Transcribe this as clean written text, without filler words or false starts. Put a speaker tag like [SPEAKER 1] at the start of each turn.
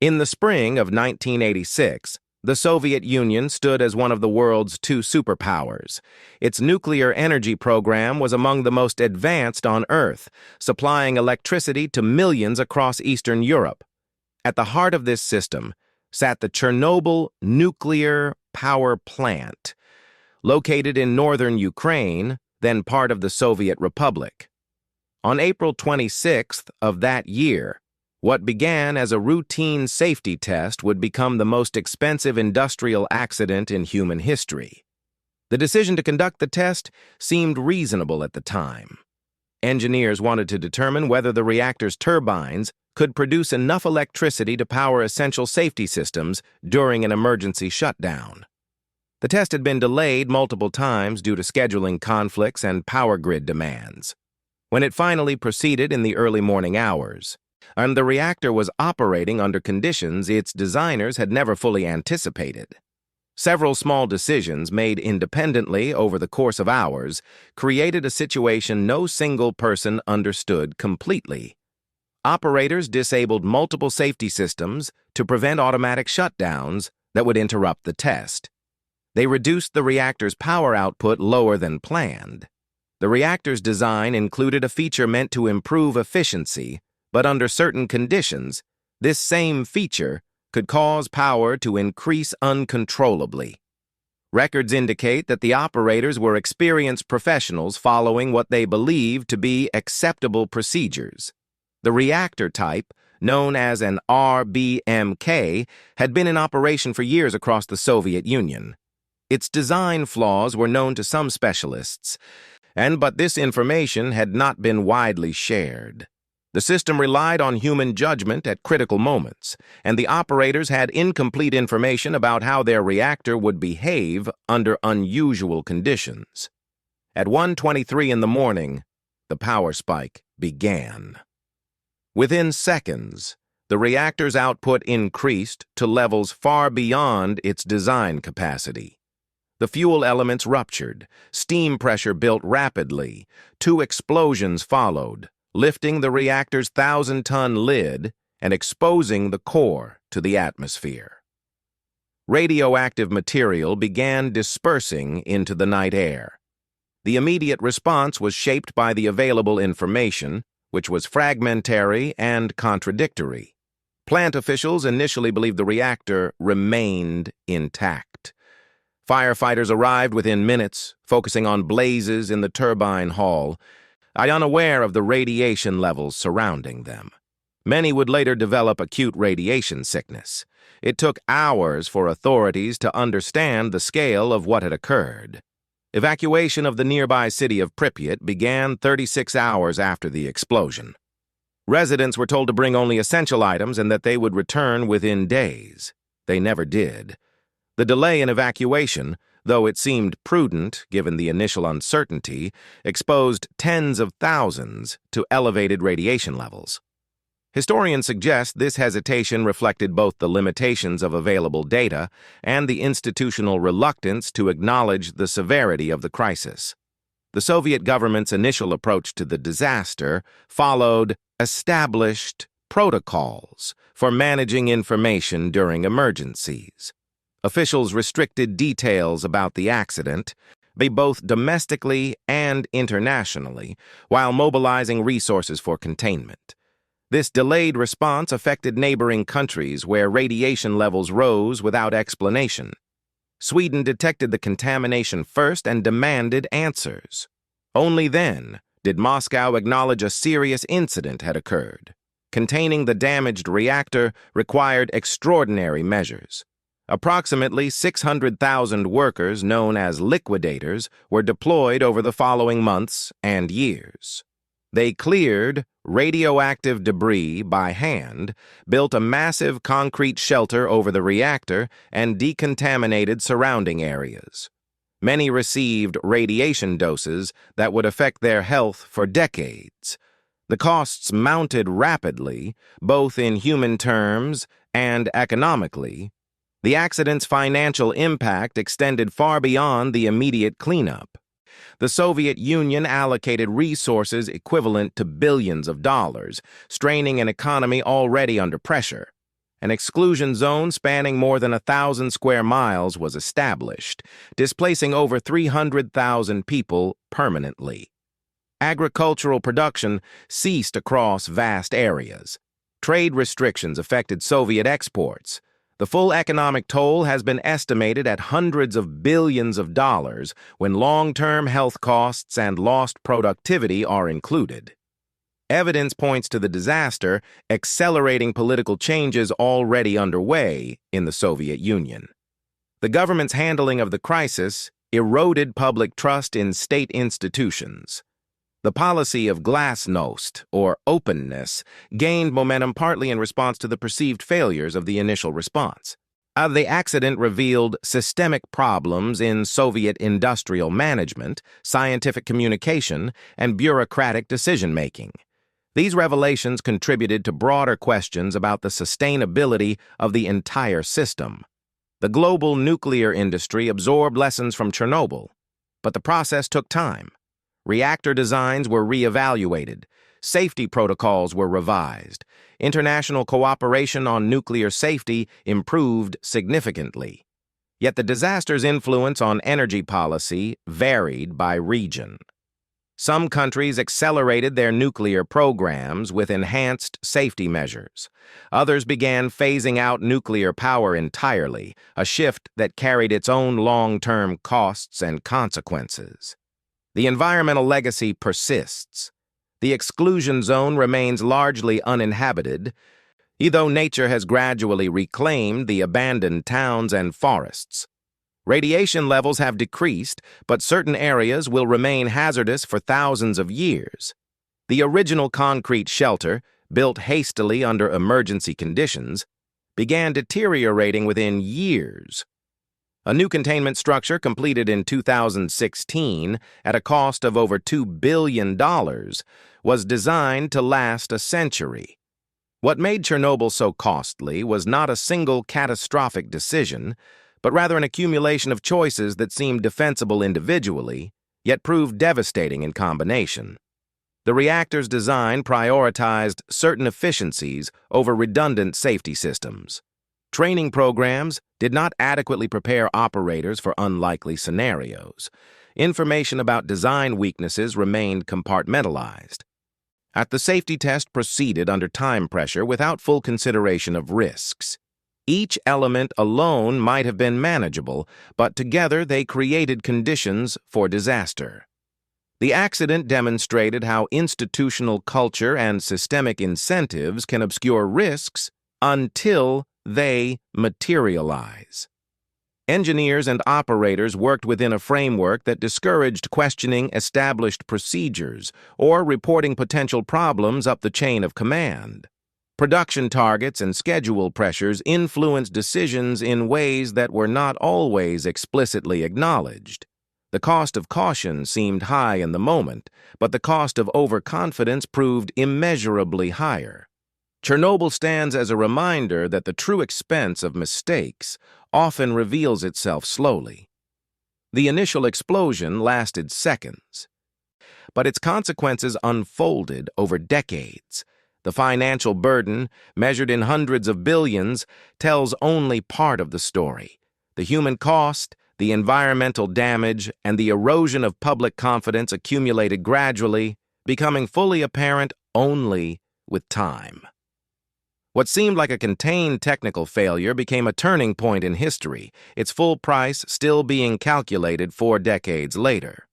[SPEAKER 1] In the spring of 1986, the Soviet Union stood as one of the world's two superpowers. Its nuclear energy program was among the most advanced on Earth, supplying electricity to millions across Eastern Europe. At the heart of this system sat the Chernobyl Nuclear Power Plant, located in northern Ukraine, then part of the Soviet Republic. On April 26th of that year, what began as a routine safety test would become the most expensive industrial accident in human history. The decision to conduct the test seemed reasonable at the time. Engineers wanted to determine whether the reactor's turbines could produce enough electricity to power essential safety systems during an emergency shutdown. The test had been delayed multiple times due to scheduling conflicts and power grid demands. When it finally proceeded in the early morning hours, and the reactor was operating under conditions its designers had never fully anticipated. Several small decisions made independently over the course of hours created a situation no single person understood completely. Operators disabled multiple safety systems to prevent automatic shutdowns that would interrupt the test. They reduced the reactor's power output lower than planned. The reactor's design included a feature meant to improve efficiency, but under certain conditions, this same feature could cause power to increase uncontrollably. Records indicate that the operators were experienced professionals following what they believed to be acceptable procedures. The reactor type, known as an RBMK, had been in operation for years across the Soviet Union. Its design flaws were known to some specialists, but this information had not been widely shared. The system relied on human judgment at critical moments, and the operators had incomplete information about how their reactor would behave under unusual conditions. At 1:23 in the morning, the power spike began. Within seconds, the reactor's output increased to levels far beyond its design capacity. The fuel elements ruptured, steam pressure built rapidly, 2 explosions followed, lifting the reactor's 1,000-ton lid and exposing the core to the atmosphere. Radioactive material began dispersing into the night air. The immediate response was shaped by the available information, which was fragmentary and contradictory. Plant officials initially believed the reactor remained intact. Firefighters arrived within minutes, focusing on blazes in the turbine hall, unaware of the radiation levels surrounding them. Many would later develop acute radiation sickness. It took hours for authorities to understand the scale of what had occurred. Evacuation of the nearby city of Pripyat began 36 hours after the explosion. Residents were told to bring only essential items and that they would return within days. They never did. The delay in evacuation, though it seemed prudent given the initial uncertainty, exposed tens of thousands to elevated radiation levels. Historians suggest this hesitation reflected both the limitations of available data and the institutional reluctance to acknowledge the severity of the crisis. The Soviet government's initial approach to the disaster followed established protocols for managing information during emergencies. Officials restricted details about the accident, both domestically and internationally, while mobilizing resources for containment. This delayed response affected neighboring countries where radiation levels rose without explanation. Sweden detected the contamination first and demanded answers. Only then did Moscow acknowledge a serious incident had occurred. Containing the damaged reactor required extraordinary measures. Approximately 600,000 workers, known as liquidators, were deployed over the following months and years. They cleared radioactive debris by hand, built a massive concrete shelter over the reactor, and decontaminated surrounding areas. Many received radiation doses that would affect their health for decades. The costs mounted rapidly, both in human terms and economically. The accident's financial impact extended far beyond the immediate cleanup. The Soviet Union allocated resources equivalent to billions of dollars, straining an economy already under pressure. An exclusion zone spanning more than 1,000 square miles was established, displacing over 300,000 people permanently. Agricultural production ceased across vast areas. Trade restrictions affected Soviet exports. The full economic toll has been estimated at hundreds of billions of dollars when long-term health costs and lost productivity are included. Evidence points to the disaster accelerating political changes already underway in the Soviet Union. The government's handling of the crisis eroded public trust in state institutions. The policy of glasnost, or openness, gained momentum partly in response to the perceived failures of the initial response. The accident revealed systemic problems in Soviet industrial management, scientific communication, and bureaucratic decision-making. These revelations contributed to broader questions about the sustainability of the entire system. The global nuclear industry absorbed lessons from Chernobyl, but the process took time. Reactor designs were re-evaluated, safety protocols were revised, international cooperation on nuclear safety improved significantly. Yet the disaster's influence on energy policy varied by region. Some countries accelerated their nuclear programs with enhanced safety measures. Others began phasing out nuclear power entirely, a shift that carried its own long-term costs and consequences. The environmental legacy persists. The exclusion zone remains largely uninhabited, though nature has gradually reclaimed the abandoned towns and forests. Radiation levels have decreased, but certain areas will remain hazardous for thousands of years. The original concrete shelter, built hastily under emergency conditions, began deteriorating within years. A new containment structure completed in 2016 at a cost of over $2 billion was designed to last a century. What made Chernobyl so costly was not a single catastrophic decision, but rather an accumulation of choices that seemed defensible individually, yet proved devastating in combination. The reactor's design prioritized certain efficiencies over redundant safety systems. Training programs did not adequately prepare operators for unlikely scenarios. Information about design weaknesses remained compartmentalized. The safety test proceeded under time pressure without full consideration of risks. Each element alone might have been manageable, but together they created conditions for disaster. The accident demonstrated how institutional culture and systemic incentives can obscure risks until they materialize. Engineers and operators worked within a framework that discouraged questioning established procedures or reporting potential problems up the chain of command. Production targets and schedule pressures influenced decisions in ways that were not always explicitly acknowledged. The cost of caution seemed high in the moment, but the cost of overconfidence proved immeasurably higher. Chernobyl stands as a reminder that the true expense of mistakes often reveals itself slowly. The initial explosion lasted seconds, but its consequences unfolded over decades. The financial burden, measured in hundreds of billions, tells only part of the story. The human cost, the environmental damage, and the erosion of public confidence accumulated gradually, becoming fully apparent only with time. What seemed like a contained technical failure became a turning point in history, its full price still being calculated 4 decades later.